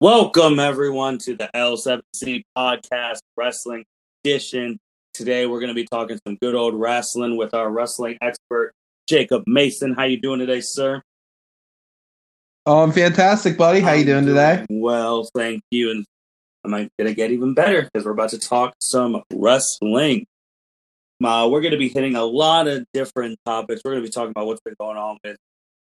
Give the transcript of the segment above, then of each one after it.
Welcome, everyone, to the L7C Podcast Wrestling Edition. Today, we're going to be talking some good old wrestling with our wrestling expert, Jacob Mason. How you doing today, sir? Oh, I'm fantastic, buddy. How you doing today? Well, thank you. And I'm going to get even better because we're about to talk some wrestling. We're going to be hitting a lot of different topics. We're going to be talking about what's been going on with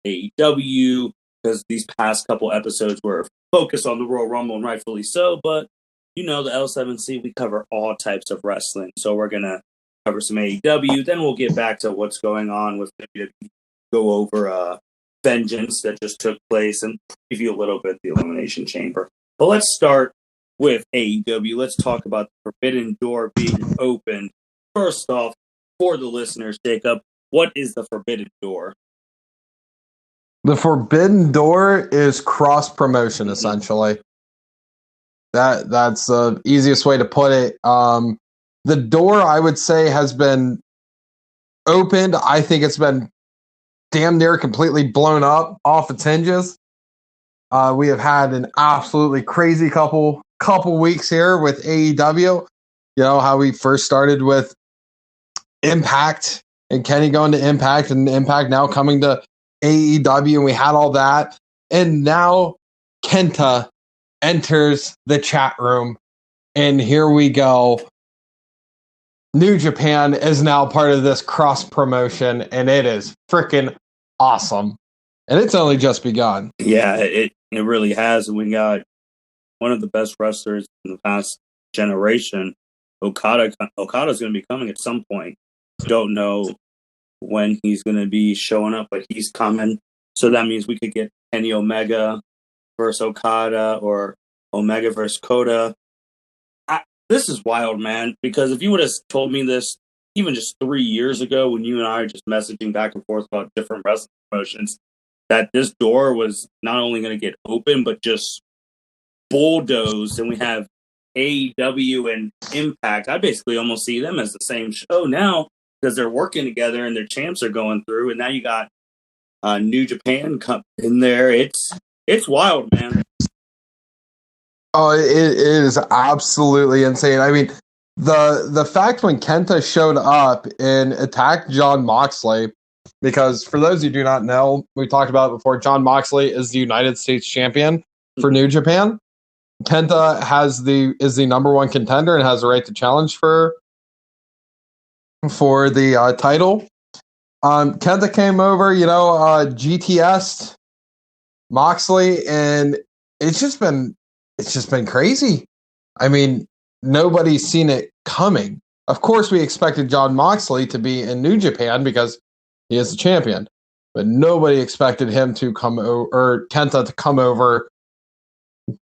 AEW, because these past couple episodes were focused on the Royal Rumble, and rightfully so. But, you know, the L7C, we cover all types of wrestling. So we're going to cover some AEW. Then we'll get back to what's going on with WWE. Go over Vengeance that just took place and preview a little bit the Elimination Chamber. But let's start with AEW. Let's talk about the Forbidden Door being opened. First off, for the listeners, Jacob, what is the Forbidden Door? The Forbidden Door is cross-promotion, essentially. That's the easiest way to put it. The door, I would say, has been opened. I think it's been damn near completely blown up off its hinges. We have had an absolutely crazy couple weeks here with AEW. You know, how we first started with Impact and Kenny going to Impact, and Impact now coming to AEW, and we had all that. And now Kenta enters the chat room, and here we go. New Japan is now part of this cross promotion, and it is freaking awesome. And it's only just begun. Yeah, it really has. We got one of the best wrestlers in the past generation. Okada's going to be coming at some point. Don't know when he's going to be showing up, but he's coming. So that means we could get Kenny Omega versus Okada, or Omega versus Kota. This is wild, man, because if you would have told me this even just 3 years ago, when you and I are just messaging back and forth about different wrestling promotions, that this door was not only going to get open, but just bulldozed, and we have AEW and Impact. I basically almost see them as the same show now, because they're working together and their champs are going through, and now you got New Japan in there. It's wild, man. Oh, it is absolutely insane. I mean, the fact when Kenta showed up and attacked Jon Moxley, because for those who do not know, we talked about it before, Jon Moxley is the United States champion for New Japan. Kenta is the number one contender and has the right to challenge for the title. Kenta came over, GTS Moxley, and it's just been crazy. I mean, nobody's seen it coming. Of course, we expected Jon Moxley to be in New Japan because he is the champion, but nobody expected him to come or Kenta to come over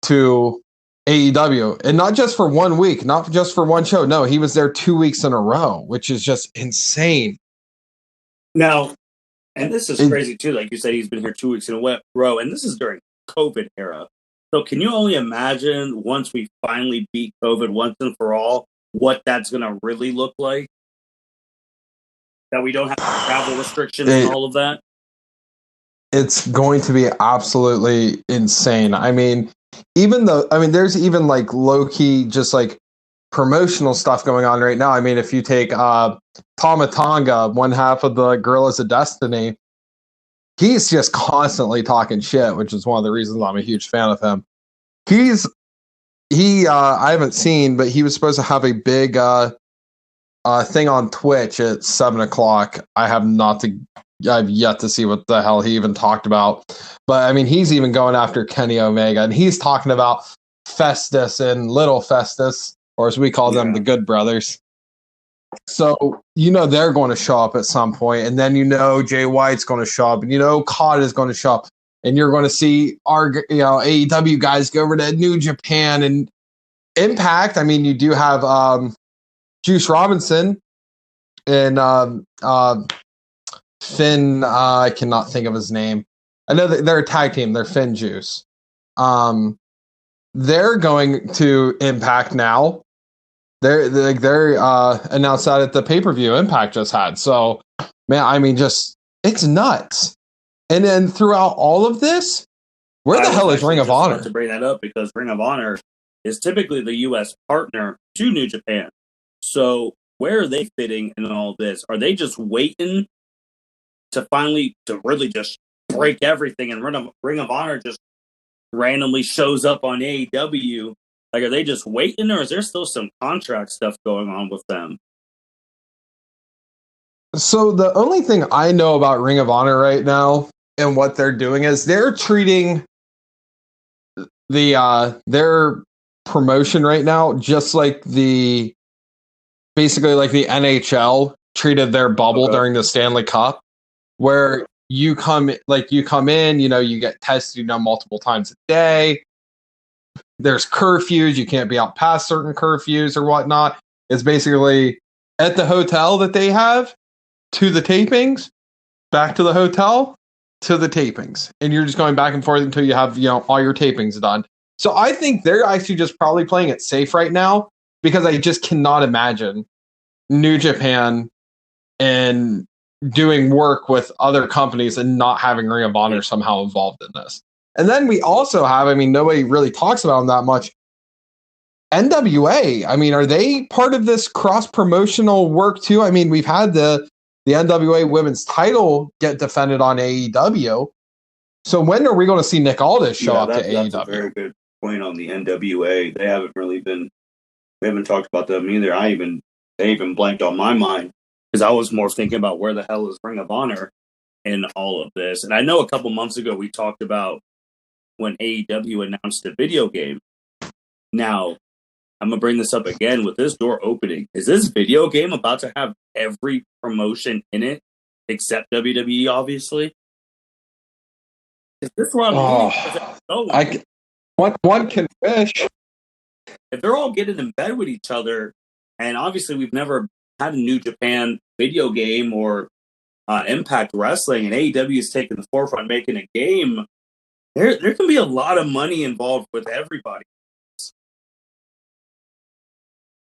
to AEW, and not just for 1 week, not just for one show. No, he was there 2 weeks in a row, which is just insane. Now, and this is crazy too. Like you said, he's been here 2 weeks in a row, and this is during COVID era. So can you only imagine, once we finally beat COVID once and for all, what that's going to really look like? That we don't have travel restrictions and all of that? It's going to be absolutely insane. I mean, there's even like low-key just like promotional stuff going on right now. I mean, if you take Tama Tonga, one half of the Guerrillas of Destiny, he's just constantly talking shit, which is one of the reasons I'm a huge fan of him. I haven't seen, but he was supposed to have a big thing on Twitch at 7:00. I've yet to see what the hell he even talked about. But I mean, he's even going after Kenny Omega, and he's talking about Festus and Little Festus, or as we call them, the Good Brothers. So, they're going to show up at some point, and then Jay White's going to show up, and Okada is going to show up, and you're going to see our AEW guys go over to New Japan and Impact. I mean, you do have Juice Robinson and Finn. I cannot think of his name. I know that they're a tag team. They're Finn Juice. They're going to Impact now. They're announced that at the pay-per-view Impact just had. So, man, I mean, just it's nuts. And then throughout all of this, Where I the was hell is actually Ring of just Honor? about to bring that up because Ring of Honor is typically the U.S. partner to New Japan. So where are they fitting in all this? Are they just waiting to really just break everything and Ring of Honor just randomly shows up on AEW? Like, are they just waiting, or is there still some contract stuff going on with them? So the only thing I know about Ring of Honor right now and what they're doing is they're treating their promotion right now just like basically like the NHL treated their bubble during the Stanley Cup, where you come in, you get tested, multiple times a day. There's curfews, you can't be out past certain curfews or whatnot. It's basically at the hotel that they have to the tapings, back to the hotel to the tapings, and you're just going back and forth until you have all your tapings done. So I think they're actually just probably playing it safe right now, because I just cannot imagine New Japan and doing work with other companies and not having Ring of Honor somehow involved in this. And then we also have, nobody really talks about them that much, NWA. Are they part of this cross-promotional work too? We've had the NWA women's title get defended on AEW. So when are we going to see Nick Aldis show up to AEW? That's a very good point on the NWA. They haven't talked about them either. They even blanked on my mind because I was more thinking about where the hell is Ring of Honor in all of this. And I know a couple months ago we talked about when AEW announced a video game. Now, I'm going to bring this up again with this door opening. Is this video game about to have every promotion in it except WWE, obviously? Is this where I'm one can wish. If they're all getting in bed with each other, and obviously we've never had a New Japan video game or Impact Wrestling, and AEW is taking the forefront making a game, there can be a lot of money involved with everybody.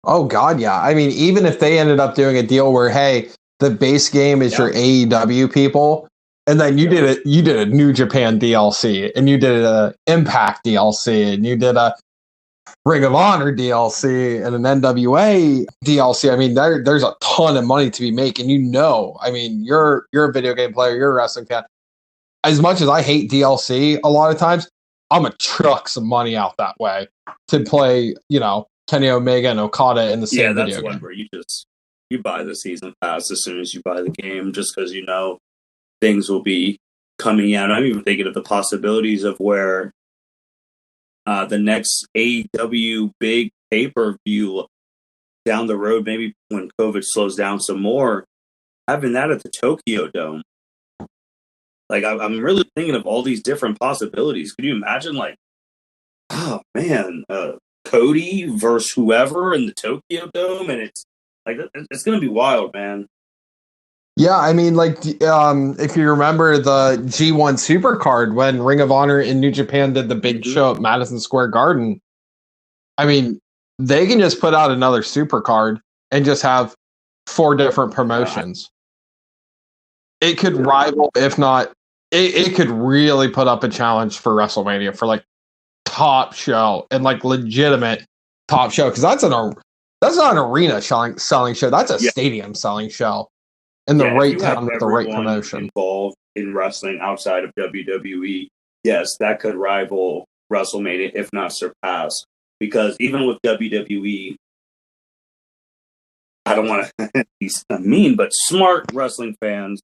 Oh God, yeah. Even if they ended up doing a deal where, hey, the base game is your AEW people, and then you did a New Japan DLC, and you did a Impact DLC, and you did a Ring of Honor DLC and an NWA DLC. There's a ton of money to be making. You're a video game player, you're a wrestling fan. As much as I hate DLC, a lot of times I'm gonna truck some money out that way to play, Kenny Omega and Okada in the same video game. Yeah, that's one where you buy the season pass as soon as you buy the game, just because things will be coming out. I'm even thinking of the possibilities of where the next AEW big pay-per-view down the road, maybe when COVID slows down some more, having that at the Tokyo Dome. Like, I'm really thinking of all these different possibilities. Could you imagine, Cody versus whoever in the Tokyo Dome? And it's going to be wild, man. Yeah, if you remember the G1 Supercard when Ring of Honor in New Japan did the big show at Madison Square Garden, they can just put out another Supercard and just have 4 different promotions. It could rival, if not, it could really put up a challenge for WrestleMania for top show and legitimate top show, because that's not an arena selling show. That's a stadium selling show. In the right time with the right promotion. Involved in wrestling outside of WWE, yes, that could rival WrestleMania, if not surpass. Because even with WWE, I don't want to be mean, but smart wrestling fans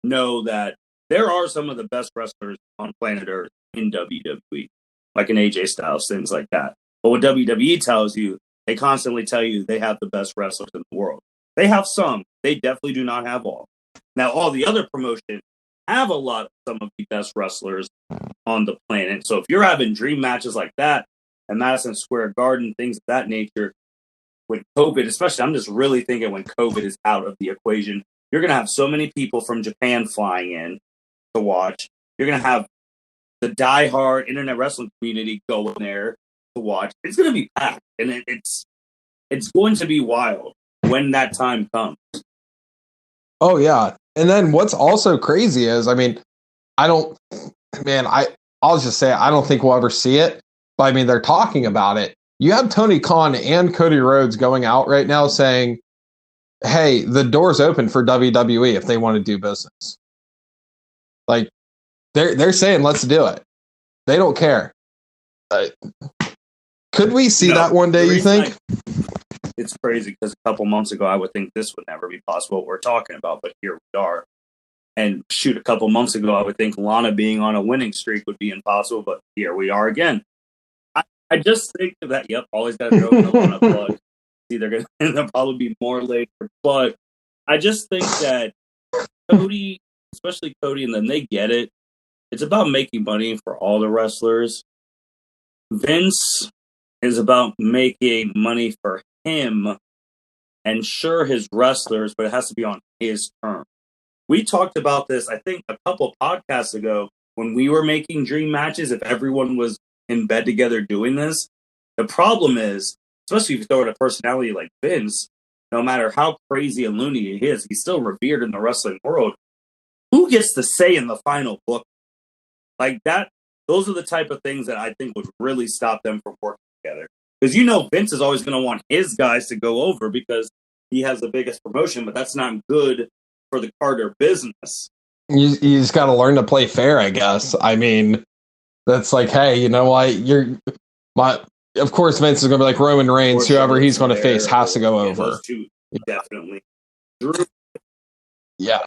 know that there are some of the best wrestlers on planet Earth in WWE, like an AJ Styles, things like that. But what WWE tells you, they constantly tell you they have the best wrestlers in the world. They have some. They definitely do not have all. Now, all the other promotions have some of the best wrestlers on the planet. So if you're having dream matches like that at Madison Square Garden, things of that nature, with COVID, especially, I'm just really thinking when COVID is out of the equation, you're going to have so many people from Japan flying in to watch. You're going to have the diehard internet wrestling community going there to watch. It's going to be packed, and it's going to be wild when that time comes. Oh yeah. And then what's also crazy is, I I'll just say I don't think we'll ever see it. But I mean, they're talking about it. You have Tony Khan and Cody Rhodes going out right now saying, hey, the door's open for WWE if they want to do business. Like, they're saying, let's do it. They don't care. Could we see that one day, you think? It's crazy because a couple months ago, I would think this would never be possible, what we're talking about, but here we are. And shoot, a couple months ago, I would think Lana being on a winning streak would be impossible, but here we are again. I just think that, always got to throw in the Lana plug. It's either going to probably be more later, but I just think that Cody, especially Cody, and then they get it. It's about making money for all the wrestlers. Vince is about making money for him and sure his wrestlers, but it has to be on his terms. We talked about this, I think, a couple podcasts ago when we were making dream matches. If everyone was in bed together doing this, the problem is, especially if you throw in a personality like Vince, no matter how crazy and loony he is, he's still revered in the wrestling world. Who gets to say in the final book? Like that, those are the type of things that I think would really stop them from working together. Because Vince is always going to want his guys to go over because he has the biggest promotion, but that's not good for the Carter business. You just got to learn to play fair, I guess. I mean, that's like, hey, you know what? Of course, Vince is going to be like Roman Reigns. Whoever he's going to face has to go over. Those two, definitely. Yeah.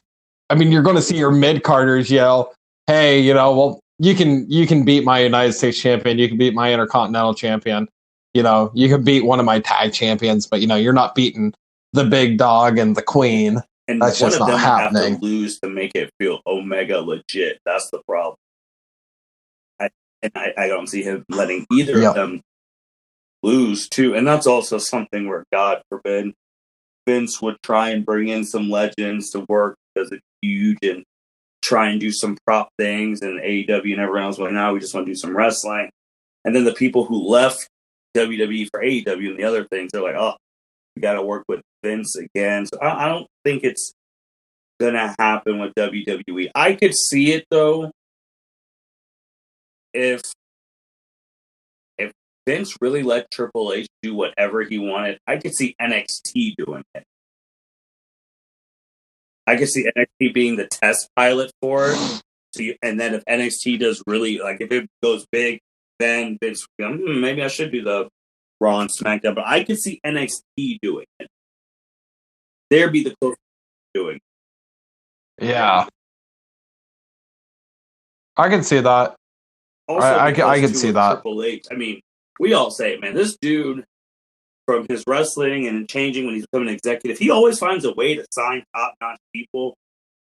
I mean, you're going to see your mid-carders yell, hey, you can beat my United States champion. You can beat my Intercontinental champion. You can beat one of my tag champions, but, you're not beating the big dog and the queen. And that's just not happening. Have to lose to make it feel Omega legit. That's the problem. I don't see him letting either of them lose too. And that's also something where, God forbid, Vince would try and bring in some legends to work because it's huge and try and do some prop things. And AEW and everyone else, well, now we just want to do some wrestling. And then the people who left WWE for AEW and the other things, they're like, oh, we got to work with Vince again. So I don't think it's going to happen with WWE. I could see it, though, if Vince really let Triple H do whatever he wanted. I could see NXT doing it. I could see NXT being the test pilot for it. And then if NXT does really, like, if it goes big, then Vince, maybe I should do the Raw and SmackDown. But I could see NXT doing it. There'd be the closest doing it. Yeah. I can see that. Also, I can see that. Triple H. I mean, we all say it, man. This dude, from his wrestling and changing when he's becoming an executive, he always finds a way to sign top-notch people.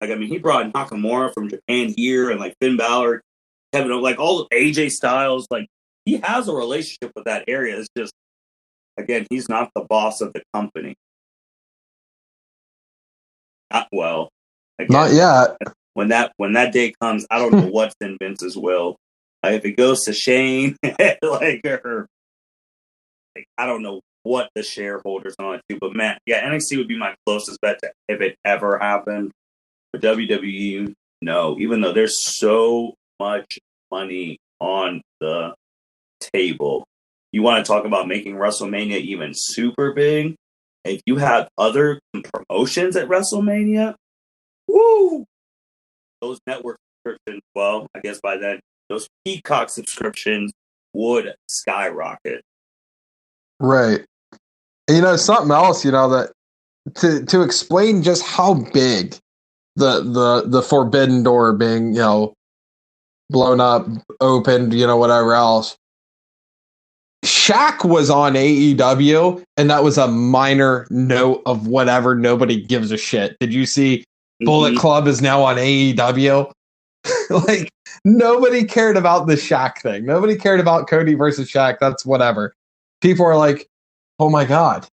Like, I mean, he brought Nakamura from Japan here, and like Finn Balor, Kevin, like all AJ Styles. Like, he has a relationship with that area. It's just, again, he's not the boss of the company. Not well. Again, not yet. When that day comes, I don't know what's in Vince's will. Like, if it goes to Shane, I don't know what the shareholders want to do. But man, yeah, NXT would be my closest bet to if it ever happened. But WWE, no. Even though there's so much money on the table, you want to talk about making WrestleMania even super big? If you have other promotions at WrestleMania, woo! Those network subscriptions, well, I guess by then, those Peacock subscriptions would skyrocket. Right. And, something else, that to explain just how big the Forbidden Door being, blown up, opened, whatever else. Shaq was on AEW, and that was a minor note of whatever. Nobody gives a shit. Did you see Bullet Club is now on AEW? Like, nobody cared about the Shaq thing. Nobody cared about Cody versus Shaq. That's whatever. People are like, oh my God,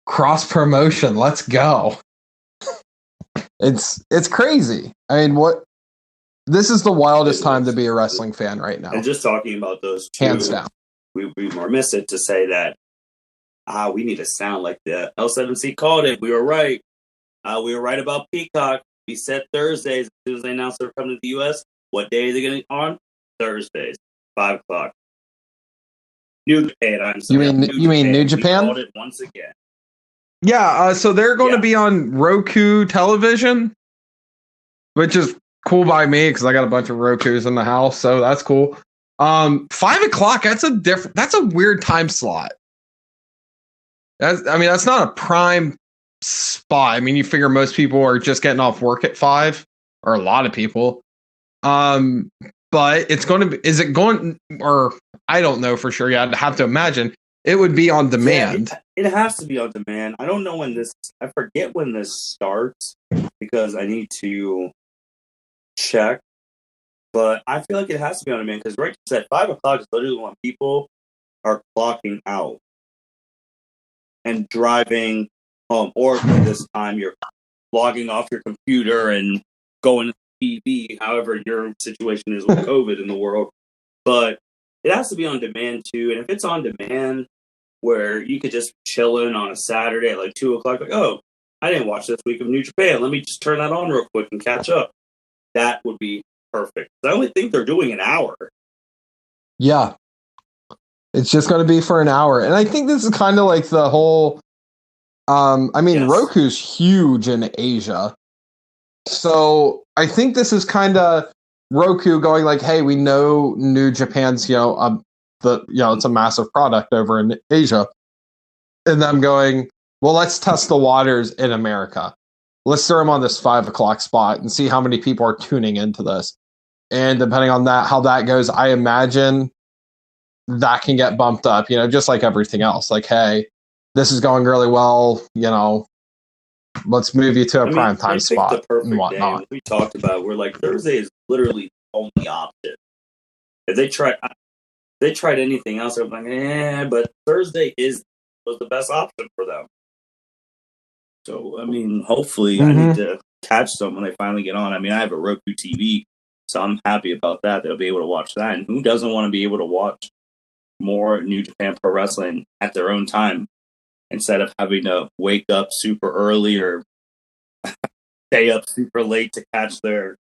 cross promotion. Let's go. It's crazy. I mean, this is the wildest time to be a wrestling fan right now. And just talking about those two, hands down. We were remiss to say that we need to sound like the L7C called it. We were right. We were right about Peacock. We said Thursdays as soon as they announced they were coming to the U.S. What day are they going to be on? Thursdays, 5 o'clock. New Japan. I'm You sorry. mean New Japan? We called it once again. Yeah. So they're going to be on Roku television, which is cool by me because I got a bunch of Rokus in the house, so that's cool. 5 o'clock. That's a weird time slot. That's not a prime spot. I mean, you figure most people are just getting off work at 5, or a lot of people. But it's going to be. Is it going? Or I don't know for sure. Yeah, I'd have to imagine it would be on demand. Yeah, it has to be on demand. I don't know when this. I forget when this starts because I need to check. But I feel like it has to be on demand because right at 5 o'clock is literally when people are clocking out and driving home, or at this time you're logging off your computer and going to TV, however your situation is with COVID in the world. But it has to be on demand too. And if it's on demand where you could just chill in on a Saturday at like 2 o'clock, like, oh, I didn't watch this week of New Japan. Let me just turn that on real quick and catch up. That would be perfect. I only think they're doing an hour. Yeah. It's just going to be for an hour. And I think this is kind of like the whole, yes. Roku's huge in Asia. So I think this is kind of Roku going like, hey, we know New Japan's, it's a massive product over in Asia. And them going, well, let's test the waters in America. Let's throw them on this 5 o'clock spot and see how many people are tuning into this. And depending on that, how that goes, I imagine that can get bumped up, just like everything else. Like, hey, this is going really well, let's move you to a primetime spot the perfect and whatnot. Day, we talked about, we're like, Thursday is literally the only option. If they tried anything else, I'm like, but Thursday was the best option for them. So, hopefully I need to catch them when they finally get on. I have a Roku TV, so I'm happy about that. They'll be able to watch that. And who doesn't want to be able to watch more New Japan Pro Wrestling at their own time instead of having to wake up super early or stay up super late to catch their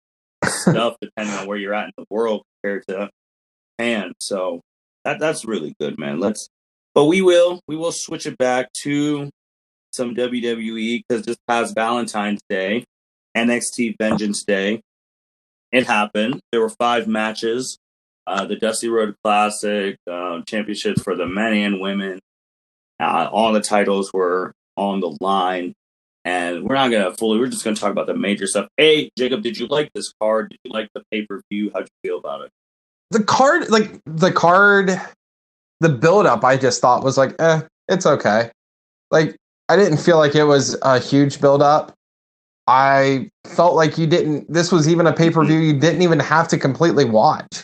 stuff, depending on where you're at in the world compared to Japan. So that's really good, man. But we will switch it back to some WWE because this past Valentine's Day, NXT Vengeance Day, it happened. There were 5 matches. The Dusty Road Classic, championships for the men and women. All the titles were on the line. And we're just going to talk about the major stuff. Hey, Jacob, did you like this card? Did you like the pay-per-view? How'd you feel about it? The card, the build-up, I just thought was like, it's okay. Like, I didn't feel like it was a huge build-up. I felt like this was even a pay-per-view you didn't even have to completely watch.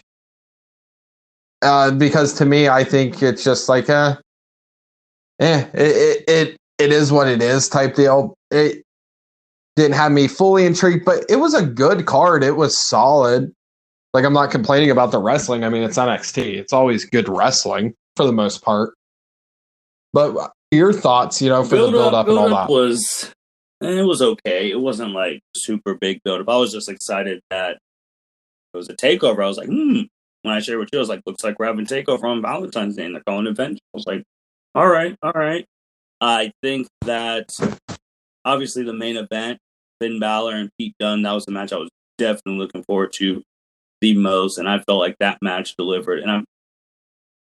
Because to me, I think it's just like, it is what it is type deal. It didn't have me fully intrigued, but it was a good card. It was solid. Like, I'm not complaining about the wrestling. It's NXT. It's always good wrestling for the most part. But your thoughts, for the build-up and all that. It was okay. It wasn't like super big build-up. I was just excited that it was a takeover. I was like, when I shared with you, I was like, looks like we're having takeover on Valentine's Day and they're calling it Vengeance. I was like, all right. I think that obviously the main event, Finn Balor and Pete Dunne, that was the match I was definitely looking forward to the most, and I felt like that match delivered.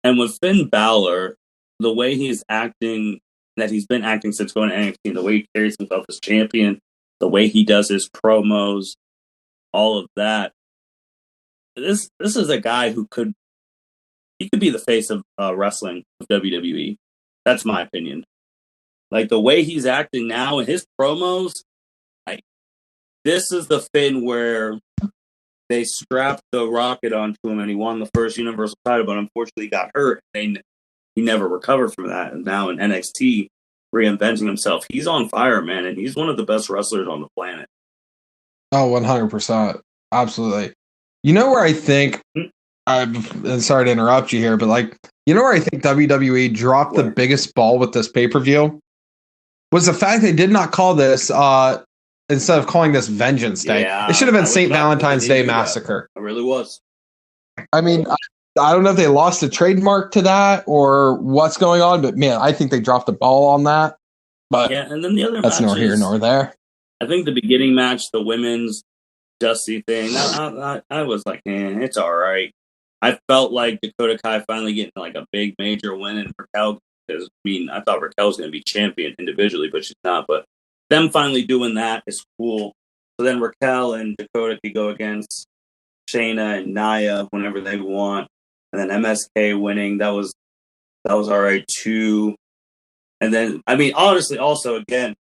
And with Finn Balor, the way he's acting, that he's been acting since going to NXT, the way he carries himself as champion, the way he does his promos, all of that. This is a guy who could be the face of wrestling of WWE. That's my opinion. Like, the way he's acting now and his promos, like, this is the Finn where they strapped the rocket onto him and he won the first Universal title, but unfortunately he got hurt. He never recovered from that. And now in NXT, reinventing himself, he's on fire, man, and he's one of the best wrestlers on the planet. Oh, 100%. Absolutely. You know where I think, I'm sorry to interrupt you here, but where I think WWE dropped the biggest ball with this pay-per-view was the fact they did not call this, instead of calling this Vengeance Day, it should have been St. Valentine's Day Massacre. It really was. I mean, I don't know if they lost a trademark to that or what's going on, but man, I think they dropped the ball on that. But Yeah, and then the other that's nor here matches, nor there. I think the beginning match, the women's Dusty thing, I was like, it's all right. I felt like Dakota Kai finally getting like a big major win in Raquel, because I thought Raquel was going to be champion individually, but she's not. But them finally doing that is cool. So then Raquel and Dakota could go against Shayna and Nia whenever they want, and then MSK winning, that was all right too. And then honestly, also again,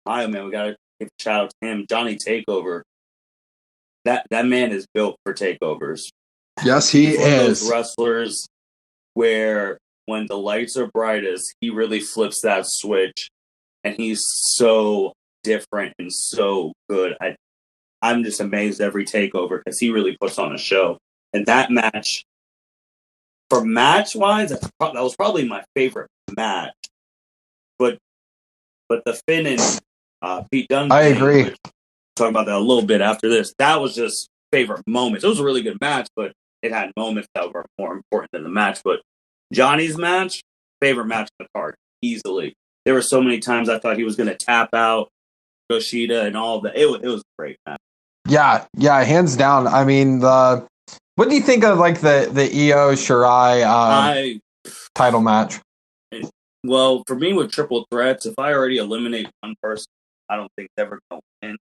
Nia, man, we gotta give a shout out to him, Johnny Takeover. That man is built for takeovers. Yes, he He's one of those is. wrestlers where when the lights are brightest, he really flips that switch, and he's so different and so good. I'm just amazed every takeover because he really puts on a show. And that match, for match wise, that was probably my favorite match. But the Finn and Pete Dunne, I agree. We'll talk about that a little bit after this. That was just favorite moments. It was a really good match, but it had moments that were more important than the match. But Johnny's match, favorite match in the card, easily. There were so many times I thought he was going to tap out Yoshida and all of that. It was a great match. Yeah, hands down. I mean, what do you think of like the Io Shirai title match? Well, for me with triple threats, if I already eliminate one person, I don't think they're ever going to win.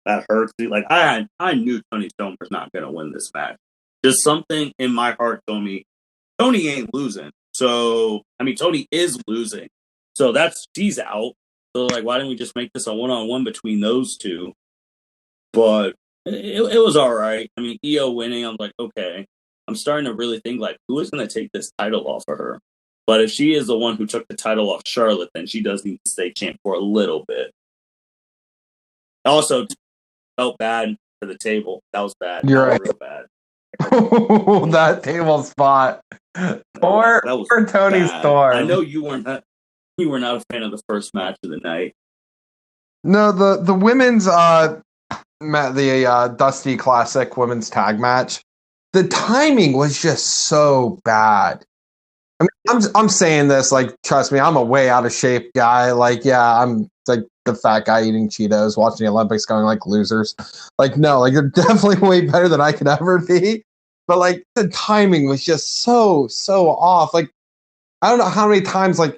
That hurts me. Like I knew Toni Storm was not going to win this match. Just something in my heart told me Toni ain't losing. So Toni is losing. So she's out. So like, why didn't we just make this a one-on-one between those two? But it was all right. Io winning, I'm like, okay. I'm starting to really think like, who is going to take this title off of her? But if she is the one who took the title off Charlotte, then she does need to stay champ for a little bit. Also, felt bad for the table. That was bad. You're right. Real bad. That table spot. Poor Toni Storm. I know you were not a fan of the first match of the night. No, the women's Dusty Classic women's tag match. The timing was just so bad. I'm saying this like, trust me, I'm a way out of shape guy. Like, yeah, I'm like the fat guy eating Cheetos, watching the Olympics, going like losers. Like, no, like you're definitely way better than I could ever be. But like the timing was just so off. Like, I don't know how many times like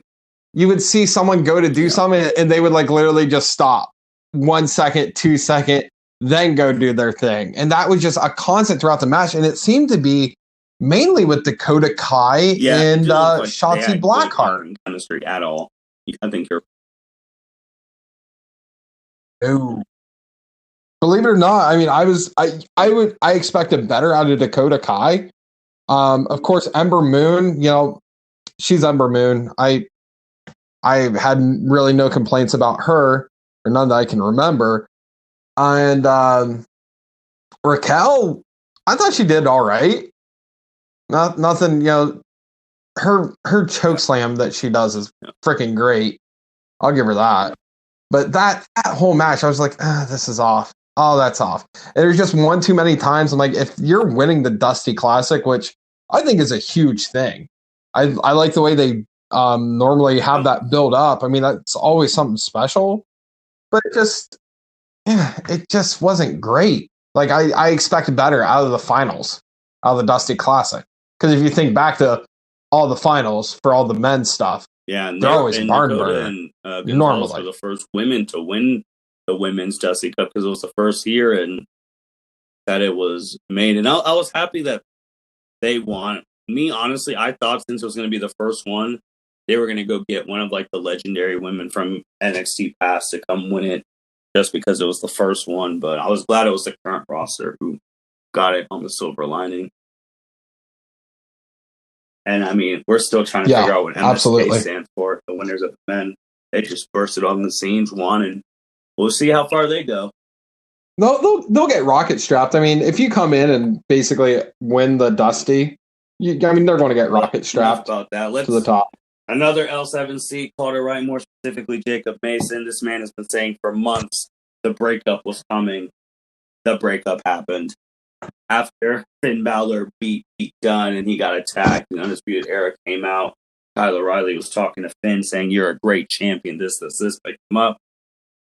you would see someone go to do something and they would like literally just stop 1 second, 2 second, then go do their thing. And that was just a constant throughout the match. And it seemed to be mainly with Dakota Kai and Shotzi Blackheart. Chemistry at all. I think you're. No. Believe it or not, I expected better out of Dakota Kai. Of course, Ember Moon, she's Ember Moon. I had really no complaints about her, or none that I can remember. And Raquel, I thought she did all right. Nothing, her choke slam that she does is freaking great. I'll give her that. But that whole match, I was like, this is off. Oh, that's off. And there's just one too many times. I'm like, if you're winning the Dusty Classic, which I think is a huge thing, I like the way they normally have that build up. That's always something special. But it just wasn't great. Like I expected better out of the finals, out of the Dusty Classic. Because if you think back to all the finals for all the men's stuff, and they're always a barn burner. And Gonzalez were the first women to win the women's Dusty Cup because it was the first year and that it was made. And I was happy that they won. Me, honestly, I thought since it was going to be the first one, they were going to go get one of like the legendary women from NXT past to come win it just because it was the first one. But I was glad it was the current roster who got it on the silver lining. And we're still trying to figure out what MSK stands for. The winners of the men, they just bursted on the scenes, won, and we'll see how far they go. They'll get rocket strapped. If you come in and basically win the Dusty, they're going to get rocket strapped about that. To the top. Another L7C called it right, more specifically Jacob Mason. This man has been saying for months the breakup was coming. The breakup happened. after Finn Balor beat Dunne and he got attacked and Undisputed Era came out, Kyle O'Reilly was talking to Finn saying, "You're a great champion, this, picked him up."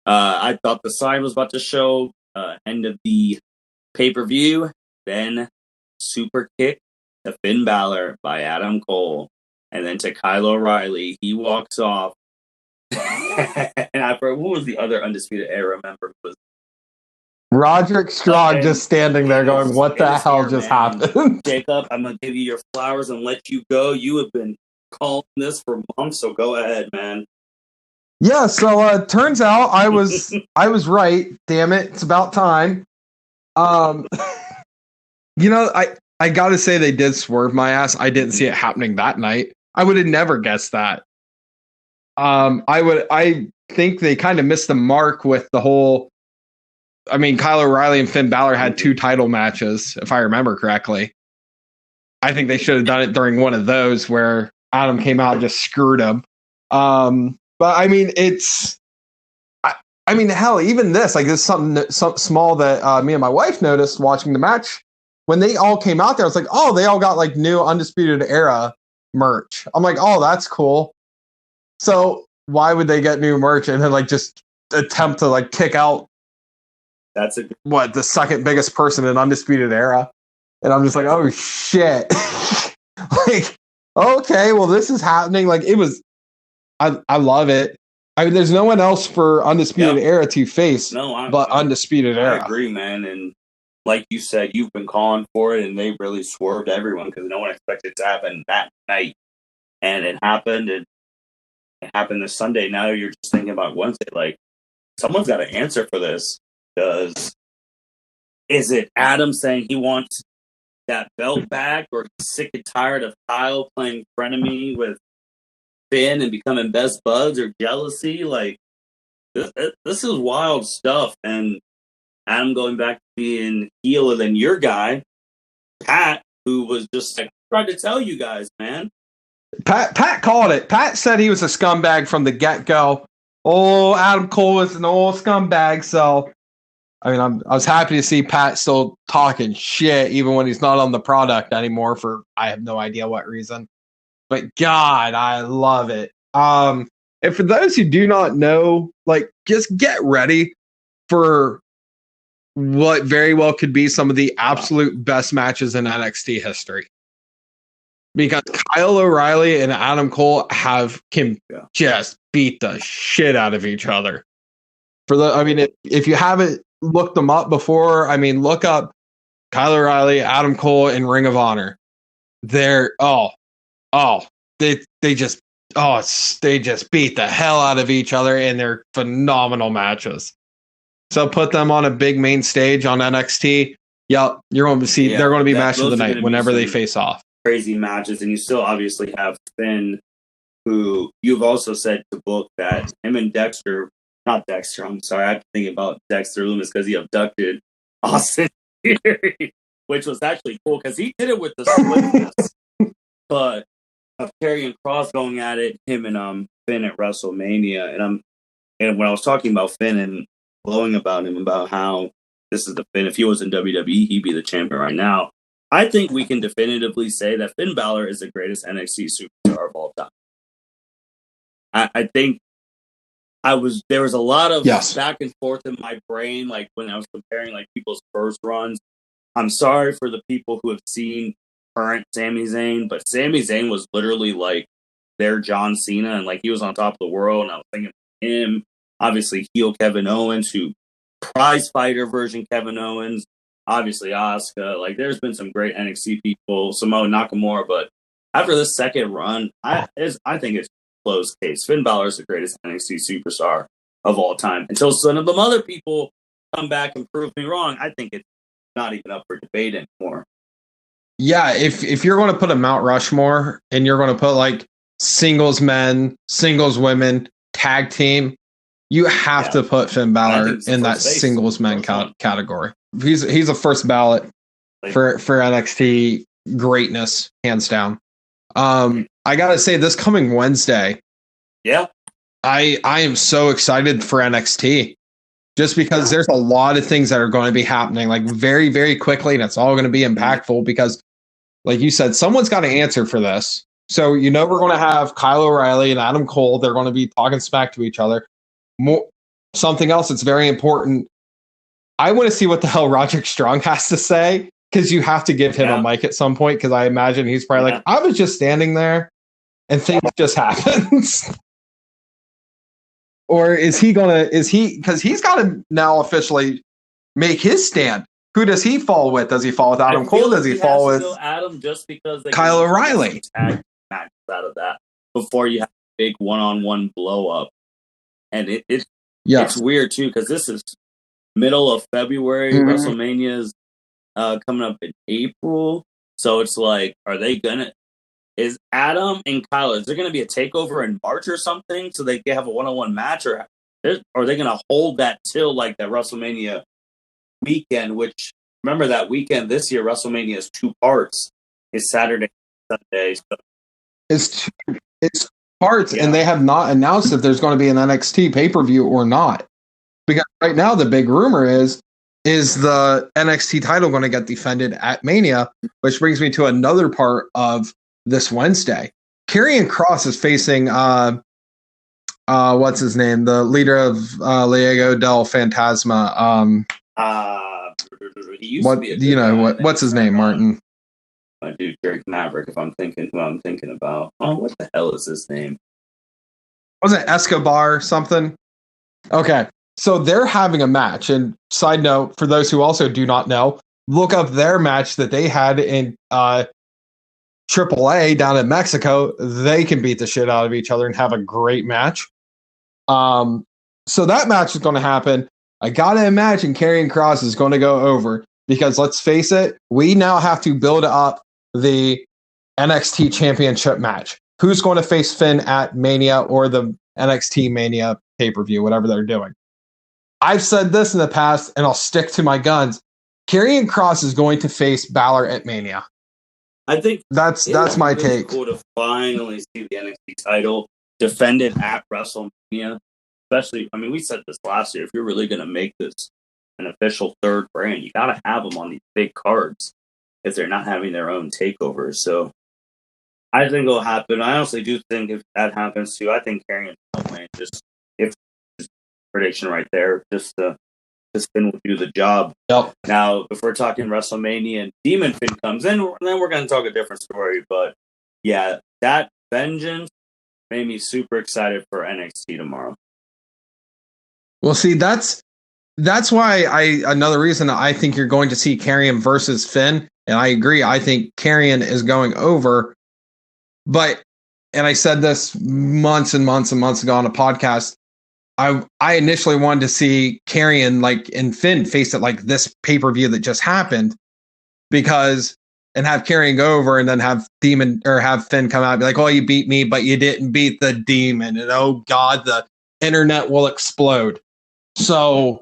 I thought the sign was about to show end of the pay-per-view, then super kick to Finn Balor by Adam Cole, and then to Kyle O'Reilly. He walks off. And I forgot, what was the other Undisputed Era member? Was Roderick Strong just standing there going, what the hell just happened? Jacob, I'm going to give you your flowers and let you go. You have been calling this for months, so go ahead, man. Yeah, so turns out I was right. Damn it, it's about time. You know, I got to say they did swerve my ass. I didn't see it happening that night. I would have never guessed that. I think they kind of missed the mark with the whole. I mean, Kyle O'Reilly and Finn Balor had 2 title matches, if I remember correctly. I think they should have done it during one of those where Adam came out and just screwed him. But I mean, I mean, hell, even this, like, this is something small that me and my wife noticed watching the match. When they all came out there, it's like, oh, they all got like new Undisputed Era merch. I'm like, oh, that's cool. So why would they get new merch and then like just attempt to like kick out the second biggest person in Undisputed Era? And I'm just like, oh shit. Like, okay, well, this is happening. Like, it was, I love it. I mean, there's no one else for Undisputed Era to face but Undisputed Era. I agree, man. And like you said, you've been calling for it, and they really swerved everyone because no one expected it to happen that night. And it happened, and it happened this Sunday. Now you're just thinking about Wednesday. Like, someone's got to answer for this. Because is it Adam saying he wants that belt back, or he's sick and tired of Kyle playing frenemy with Finn and becoming best buds, or jealousy? Like, this is wild stuff. And Adam going back to being healer than your guy, Pat, who was just like, trying to tell you guys, man. Pat called it. Pat said he was a scumbag from the get-go. Oh, Adam Cole is an old scumbag. So, I mean, I was happy to see Pat still talking shit, even when he's not on the product anymore for I have no idea what reason. But God, I love it. And for those who do not know, like, just get ready for what very well could be some of the absolute best matches in NXT history. Because Kyle O'Reilly and Adam Cole can just beat the shit out of each other. If you haven't looked them up before, I mean, look up Kyle O'Reilly, Adam Cole, and Ring of Honor. They just beat the hell out of each other, and they're phenomenal matches. So put them on a big main stage on NXT. Yep, you're going to see they're going to be match of the night whenever they face off. Crazy matches, and you still obviously have Finn, who you've also said to book that him and not Dexter. I'm sorry, I have to think about Dexter Lumis because he abducted Austin Theory, which was actually cool because he did it with the swiftness. But of Karrion Kross going at it, him and Finn at WrestleMania, and when I was talking about Finn and blowing about him about how this is the Finn, if he was in WWE, he'd be the champion right now. I think we can definitively say that Finn Balor is the greatest NXT superstar of all time. I think there was a lot of back and forth in my brain, like when I was comparing like people's first runs. I'm sorry for the people who have seen current Sami Zayn, but Sami Zayn was literally like their John Cena, and like he was on top of the world. And I was thinking of him, obviously heel Kevin Owens, who prize fighter version Kevin Owens. Obviously, Asuka. Like, there's been some great NXT people, Samoa Nakamura, but after this second run, I think it's a closed case. Finn Balor is the greatest NXT superstar of all time. Until some of them other people come back and prove me wrong, I think it's not even up for debate anymore. Yeah, if you're going to put a Mount Rushmore and you're going to put like singles men, singles women, tag team, you have to put Finn Balor in that singles men category. He's a first ballot for NXT greatness, hands down. I gotta say, this coming Wednesday, I am so excited for NXT just because there's a lot of things that are going to be happening like very, very quickly, and it's all going to be impactful because, like you said, someone's got to answer for this. So, we're going to have Kyle O'Reilly and Adam Cole. They're going to be talking smack to each other. Something else that's very important. I want to see what the hell Roderick Strong has to say, because you have to give him a mic at some point, because I imagine he's probably like, I was just standing there and things just happened. Or because he's got to now officially make his stand. Who does he fall with? Does he fall with Adam Cole? Does he fall with Adam just because they Kyle O'Reilly? Tag matches out of that before you have a big one-on-one blow up, and it's weird too because this is middle of February. Mm-hmm. WrestleMania's coming up in April, so it's like, is Adam and Kyle, is there going to be a takeover in March or something so they can have a one-on-one match, or are they going to hold that till like that WrestleMania weekend? Which, remember that weekend this year, WrestleMania is 2 parts. It's Saturday, Sunday. So. It's parts, and they have not announced if there's going to be an NXT pay-per-view or not. Because right now the big rumor is the NXT title going to get defended at Mania, which brings me to another part of this Wednesday. Karrion Kross is facing what's his name? The leader of Legado del Fantasma. What's his name, Martin? My dude, Drake Maverick, if I'm thinking who I'm thinking about. Oh, what the hell is his name? Wasn't it Escobar something? Okay. So they're having a match. And side note, for those who also do not know, look up their match that they had in AAA down in Mexico. They can beat the shit out of each other and have a great match. So that match is going to happen. I got to imagine Karrion Kross is going to go over because, let's face it, we now have to build up the NXT Championship match. Who's going to face Finn at Mania or the NXT Mania pay-per-view, whatever they're doing? I've said this in the past, and I'll stick to my guns. Karrion Kross is going to face Balor at Mania. I think that's my take. Cool to finally see the NXT title defended at WrestleMania. Especially, I mean, we said this last year. If you're really going to make this an official third brand, you got to have them on these big cards if they're not having their own takeovers. So I think it'll happen. I honestly do think if that happens too, I think Karrion will win. Just if prediction right there, just Finn will do the job. Yep. Now, if we're talking WrestleMania and Demon Finn comes in, then we're going to talk a different story. But yeah, that vengeance made me super excited for NXT tomorrow. Well, see, that's why another reason I think you're going to see Karrion versus Finn, and I agree. I think Karrion is going over, and I said this months and months and months ago on a podcast. I initially wanted to see Karrion and Finn face it like this pay-per-view that just happened, and have Karrion go over and then have Finn come out and be like, "Oh, you beat me, but you didn't beat the Demon," and oh god, the internet will explode. So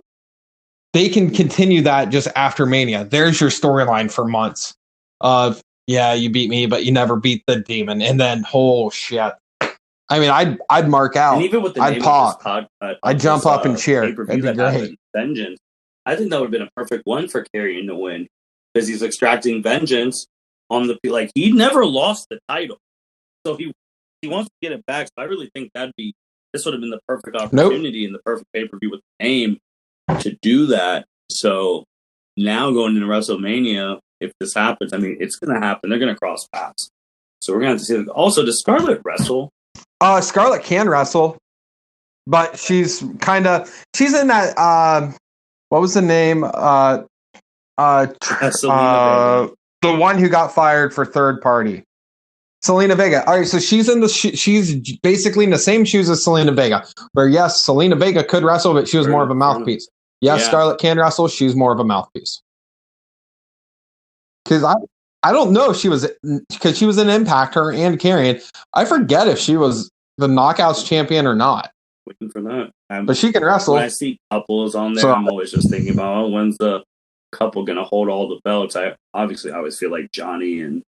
they can continue that just after Mania. There's your storyline for months of, yeah, you beat me, but you never beat the Demon. And then, oh shit. I mean, I'd mark out. And even with the I'd pop. I'd jump up and cheer. It'd be great. Vengeance. I think that would have been a perfect one for Karrion to win because he's extracting vengeance on he never lost the title. So he wants to get it back. So I really think this would have been the perfect opportunity and the perfect pay-per-view with the name to do that. So now going into WrestleMania, if this happens, I mean, it's going to happen. They're going to cross paths. So we're going to have to see. Also, does Scarlett wrestle? Scarlett can wrestle, but she's in that, what was the name? The one who got fired for third party. Selena Vega. All right, so she's basically in the same shoes as Selena Vega. Where yes, Selena Vega could wrestle, but she was more of a mouthpiece. Yes, yeah. Scarlett can wrestle. She's more of a mouthpiece. Because I don't know if she was in Impact, her and Karrion. I forget if she was the Knockouts champion or not. Waiting for that. But she can wrestle. When I see couples on there, I'm always just thinking about, when's the couple going to hold all the belts? I always feel like Johnny and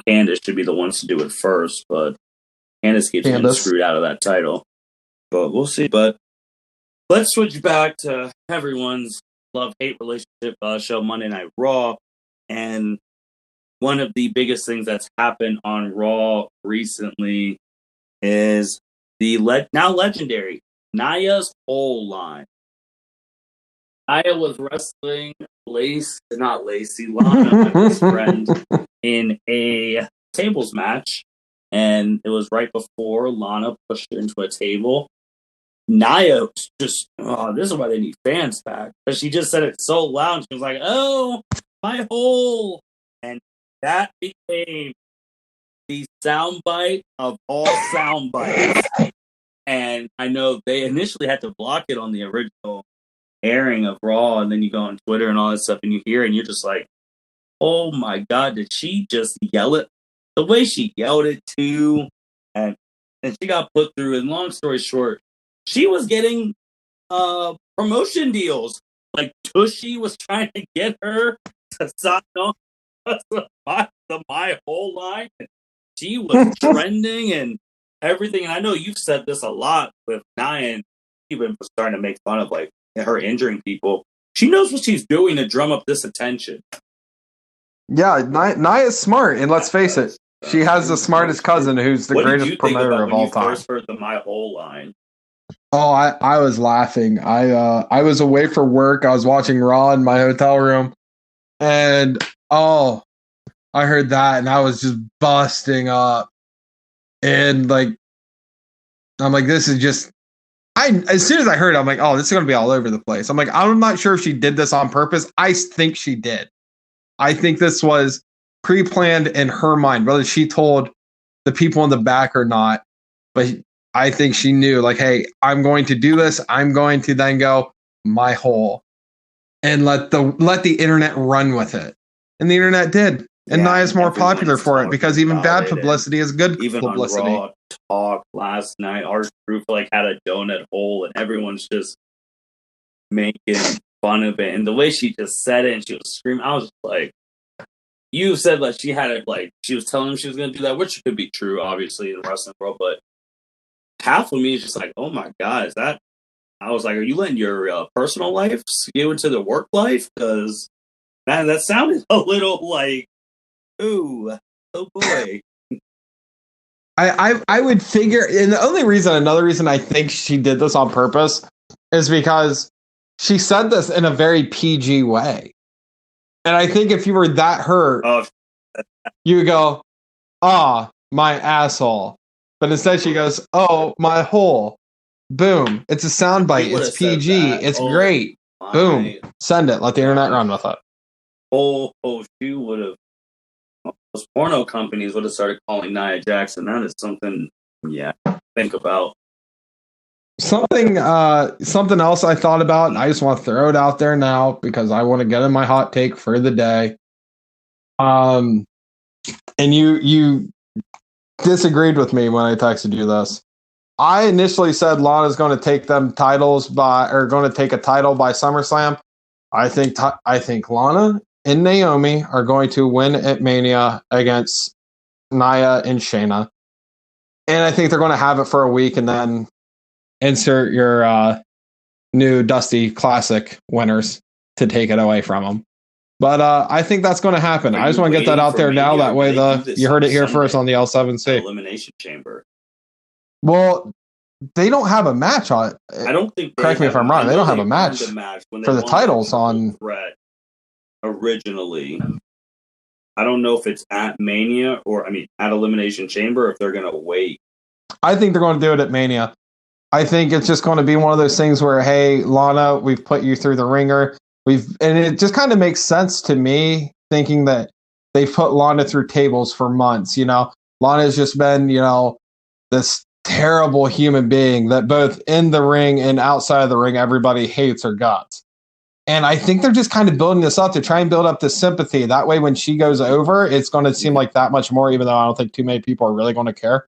Candice should be the ones to do it first, but Candice keeps getting screwed out of that title. But we'll see. But Let's switch back to everyone's love-hate relationship show, Monday Night Raw. And one of the biggest things that's happened on Raw recently is the now legendary Nia's whole line. Nia was wrestling Lana, my best friend, in a tables match. And it was right before Lana pushed her into a table. Nia just, this is why they need fans back. But she just said it so loud. She was like, oh, my hole. And that became the soundbite of all soundbites. And I know they initially had to block it on the original airing of Raw. And then you go on Twitter and all that stuff and you hear it and you're just like, oh my God, did she just yell it? The way she yelled it too. And she got put through. And long story short, she was getting promotion deals. Like Tushy was trying to get her to sign on my whole line. She was trending and everything. And I know you've said this a lot with Nia, and even starting to make fun of like her injuring people. She knows what she's doing to drum up this attention. Yeah, Nia's smart, and let's face it, she has the smartest cousin who's the greatest promoter of all time. First heard the my whole line. Oh, I was laughing. I was away for work. I was watching Raw in my hotel room, and I heard that, and I was just busting up. And like, I'm like, this is just. As soon as I heard it, I'm like, oh, this is gonna be all over the place. I'm like, I'm not sure if she did this on purpose. I think she did. I think this was pre-planned in her mind, whether she told the people in the back or not. But I think she knew, like, hey, I'm going to do this. I'm going to then go my hole and let the internet run with it. And the internet did. And Nia's more popular for it because even bad publicity is good publicity. On Raw Talk last night, our group had a donut hole and everyone's just making fun of it. And the way she just said it and she was screaming, I was just like, you said that she had it, like, she was telling him she was going to do that, which could be true, obviously, in the wrestling world. But half of me is just like, oh my God, is that? I was like, are you letting your personal life skew into the work life? Because, man, that sounded a little like, ooh, oh boy. I would figure, and another reason I think she did this on purpose is because she said this in a very PG way. And I think if you were that hurt, you would go, my asshole. But instead she goes, oh, my hole. Boom. It's a soundbite. It's PG. It's great. Boom. Send it. Let the internet run with it. She would have. Those porno companies would have started calling Nia Jackson. That is something, think about. Something else I thought about, and I just want to throw it out there now because I want to get in my hot take for the day. And you disagreed with me when I texted you this. I initially said Lana's going to take going to take a title by SummerSlam. I think Lana and Naomi are going to win at Mania against Nia and Shayna. And I think they're going to have it for a week and then insert your new Dusty Classic winners to take it away from them. But I think that's going to happen. I just want to get that out there now. That way you heard it here first on the L7C. Elimination Chamber. Well, they don't have a match on it. I don't think. Correct me if I'm wrong. They don't have a match for the titles on. Originally, I don't know if it's at Mania or at Elimination Chamber. If they're going to wait, I think they're going to do it at Mania. I think it's just going to be one of those things where, hey, Lana, we've put you through the ringer. And it just kind of makes sense to me, thinking that they've put Lana through tables for months. Lana's just been, this terrible human being that both in the ring and outside of the ring, everybody hates her guts. And I think they're just kind of building this up to try and build up this sympathy. That way, when she goes over, it's going to seem like that much more, even though I don't think too many people are really going to care.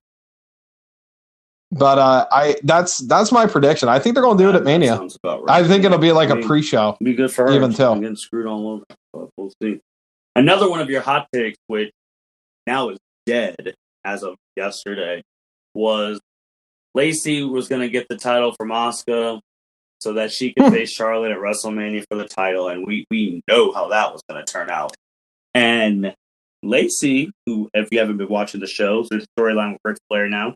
But that's my prediction. I think they're going to do it at Mania. Right. I think it'll be like a pre-show. Be good for her. Even too. I'm getting screwed all over. But we'll see. Another one of your hot takes, which now is dead as of yesterday, was Lacey was going to get the title from Asuka. so that she could face Charlotte at WrestleMania for the title, and we know how that was going to turn out. And Lacey, who, if you haven't been watching the show, there's a storyline with Ric Flair now.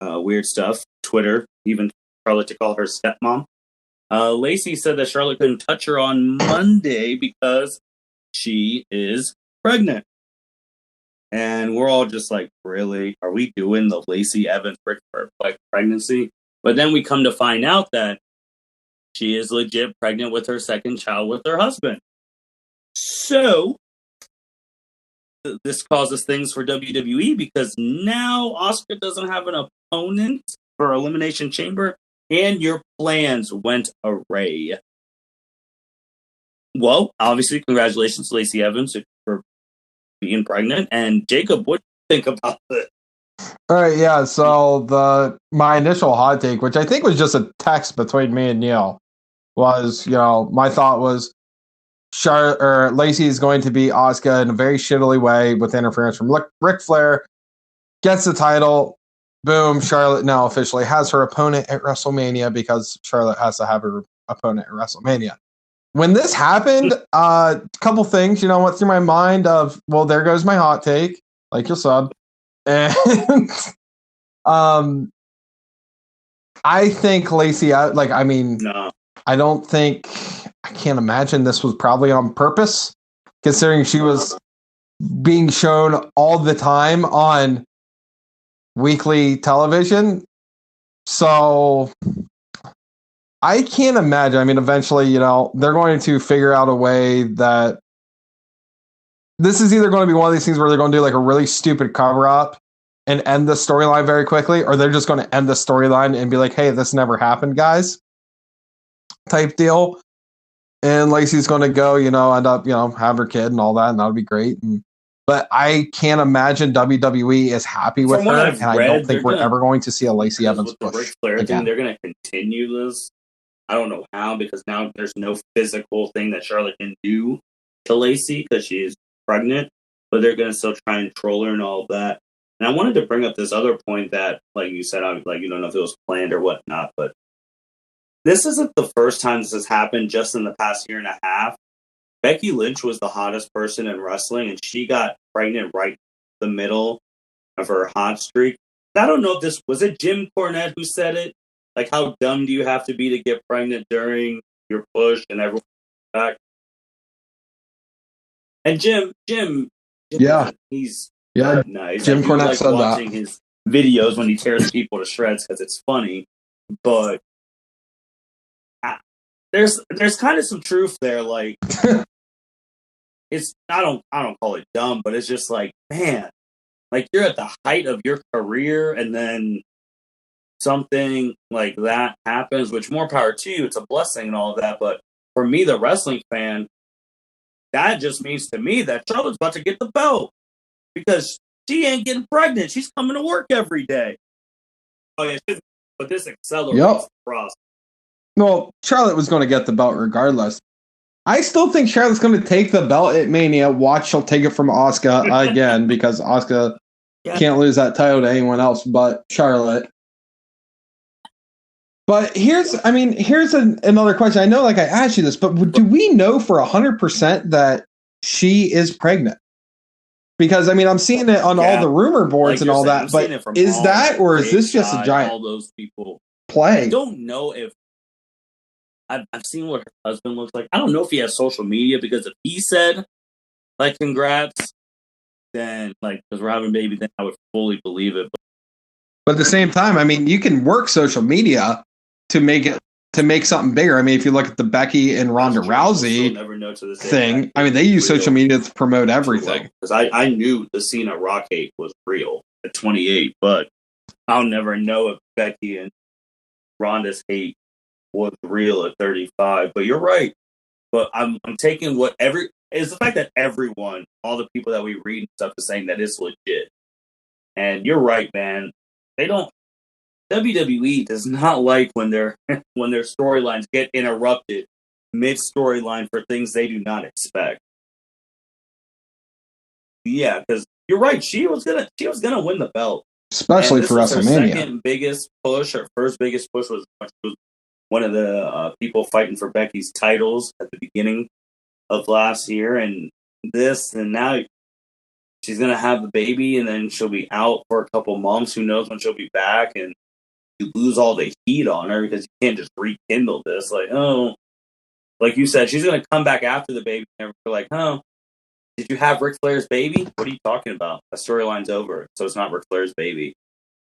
Weird stuff. Twitter, even Charlotte to call her stepmom. Lacey said that Charlotte couldn't touch her on Monday because she is pregnant. And we're all just like, really? Are we doing the Lacey Evans pregnancy? But then we come to find out that she is legit pregnant with her second child with her husband. So this causes things for WWE because now Asuka doesn't have an opponent for Elimination Chamber, and your plans went awry. Well, obviously, congratulations to Lacey Evans for being pregnant. And Jacob, what do you think about this? All right, yeah. So my initial hot take, which I think was just a text between me and Neil, was my thought was Lacey is going to beat Asuka in a very shittily way with interference from Ric Flair. Gets the title. Boom. Charlotte now officially has her opponent at WrestleMania because Charlotte has to have her opponent at WrestleMania. When this happened, a couple things, went through my mind of, well, there goes my hot take, like you said. And I think Lacey, no. I can't imagine this was probably on purpose, considering she was being shown all the time on weekly television. So I can't imagine. I mean, eventually, they're going to figure out a way that this is either going to be one of these things where they're going to do like a really stupid cover up and end the storyline very quickly, or they're just going to end the storyline and be like, hey, this never happened, guys, type deal. And Lacey's going to go, end up, have her kid and all that, and that'll be great. But I can't imagine WWE is happy with her, and I don't think we're ever going to see a Lacey Evans push. Ric Flair thing, they're going to continue this. I don't know how, because now there's no physical thing that Charlotte can do to Lacey because she is pregnant, but they're going to still try and troll her and all of that. And I wanted to bring up this other point that, like you said, you don't know if it was planned or whatnot, but this isn't the first time this has happened just in the past year and a half. Becky Lynch was the hottest person in wrestling, and she got pregnant right in the middle of her hot streak. I don't know if was it Jim Cornette who said it? Like, how dumb do you have to be to get pregnant during your push and everyone back? And Jim, yeah, he's nice. Jim Cornette said watching his videos when he tears people to shreds because it's funny, but there's kind of some truth there. Like, it's I don't call it dumb, but it's just like, man, like you're at the height of your career, and then something like that happens. Which more power to you. It's a blessing and all of that. But for me, the wrestling fan, that just means to me that Charlotte's about to get the belt because she ain't getting pregnant. She's coming to work every day. Oh yeah, but this accelerates the process. Well, Charlotte was going to get the belt regardless. I still think Charlotte's going to take the belt at Mania. Watch, she'll take it from Asuka again because Asuka can't lose that title to anyone else but Charlotte. But here's another question. I know, I asked you this, but do we know for 100% that she is pregnant? Because I'm seeing it on all the rumor boards and all that. But is that, or is this just a giant all those people play? I don't know if I've seen what her husband looks like. I don't know if he has social media, because if he said congrats, then because we're having a baby, then I would fully believe it. But at the same time, you can work social media to make something bigger. If you look at the Becky and Ronda Rousey thing, they use social media to promote everything. Because I knew the Cena Rock hate was real at 28, but I'll never know if Becky and Ronda's hate was real at 35. But you're right. But I'm taking is the fact that everyone, all the people that we read and stuff, is saying that it's legit. And you're right, man. WWE does not like when their storylines get interrupted mid-storyline for things they do not expect. Yeah, because you're right. She was gonna win the belt, especially for WrestleMania. Her second biggest push, her first biggest push was one of the people fighting for Becky's titles at the beginning of last year, and now she's gonna have the baby, and then she'll be out for a couple months. Who knows when she'll be back? And you lose all the heat on her because you can't just rekindle this. Like, oh, like you said, she's gonna come back after the baby, and we're like, oh, did you have Ric Flair's baby? What are you talking about? The storyline's over, so it's not Ric Flair's baby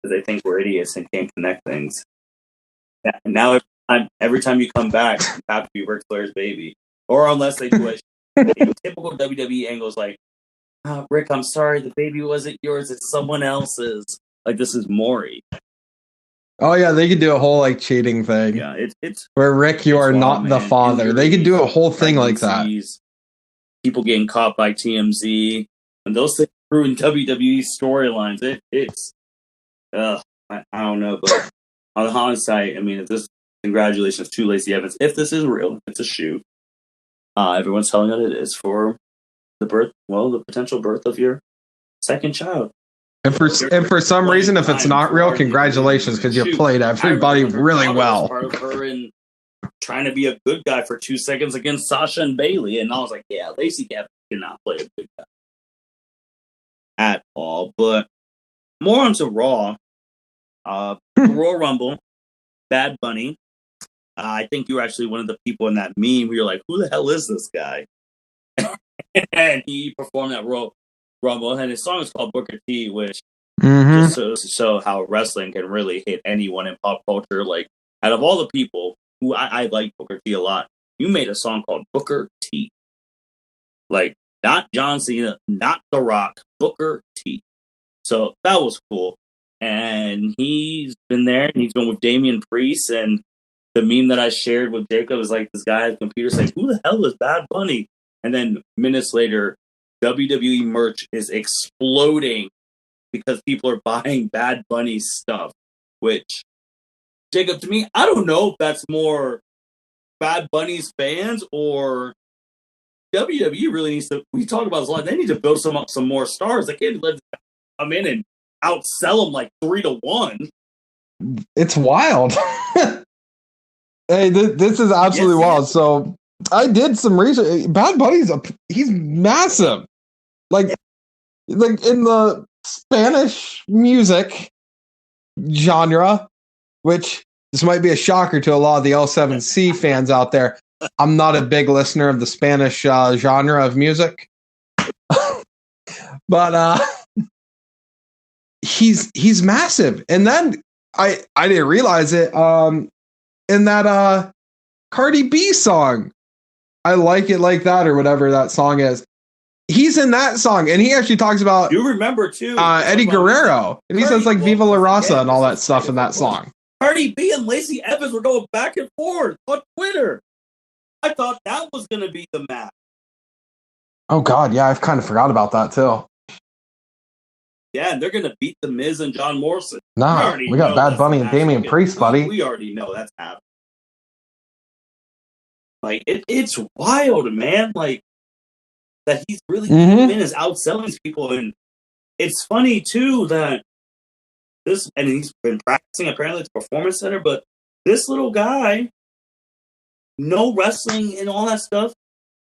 because they think we're idiots and can't connect things. Now, every time you come back, you have to be Ric Flair's baby, or unless they do a typical WWE angles like, oh, Rick, I'm sorry, the baby wasn't yours, it's someone else's. Like, this is Maury. Oh yeah, they could do a whole like cheating thing. Yeah, it's where Rick, you are not the father. Injuries, they could do a whole thing like that. People getting caught by TMZ, and those things ruin WWE storylines. I don't know, but on the hindsight, I mean, congratulations to Lacey Evans. If this is real, if it's a shoot, everyone's telling that it is for the potential birth of your second child. And for some reason, if it's not real, congratulations, because you played everybody really well. Part of her and trying to be a good guy for 2 seconds against Sasha and Bayley, and I was like, yeah, Lacey cannot play a good guy at all. But more onto Raw. Royal Rumble, Bad Bunny. I think you were actually one of the people in that meme where you're like, who the hell is this guy? And he performed that Royal Rumble, and his song is called Booker T, which just shows to show how wrestling can really hit anyone in pop culture. Like, out of all the people who I like Booker T a lot, you made a song called Booker T. Like, not John Cena, not The Rock, Booker T. So that was cool. And he's been there, and he's been with Damian Priest, and the meme that I shared with Jacob is like this guy at the computer saying, who the hell is Bad Bunny? And then minutes later, WWE merch is exploding because people are buying Bad Bunny stuff, which, Jacob, to me, I don't know if that's more Bad Bunny's fans or WWE really needs to, we talk about this a lot, they need to build some more stars. They can't let them come in and outsell them like 3-1. It's wild. Hey, this is absolutely wild. So I did some research. Bad Bunny's he's massive. Like in the Spanish music genre, which this might be a shocker to a lot of the L7C fans out there. I'm not a big listener of the Spanish genre of music. But he's massive. And then I didn't realize it in that Cardi B song, I Like It Like That, or whatever that song is. He's in that song, and he actually talks about, you remember too, Eddie Guerrero, and he says like Viva La Raza and all that stuff in that song. Cardi B and Lacey Evans were going back and forth on Twitter. I thought that was going to be the match. Oh God, yeah, I've kind of forgot about that too. Yeah, and they're going to beat The Miz and John Morrison. Nah, we got Bad Bunny and Damian Priest, buddy. We already know that's happening. Like, it's wild, man. Like, that he's really coming in as outselling these people. And it's funny, too, that and he's been practicing apparently at the Performance Center, but this little guy, no wrestling and all that stuff,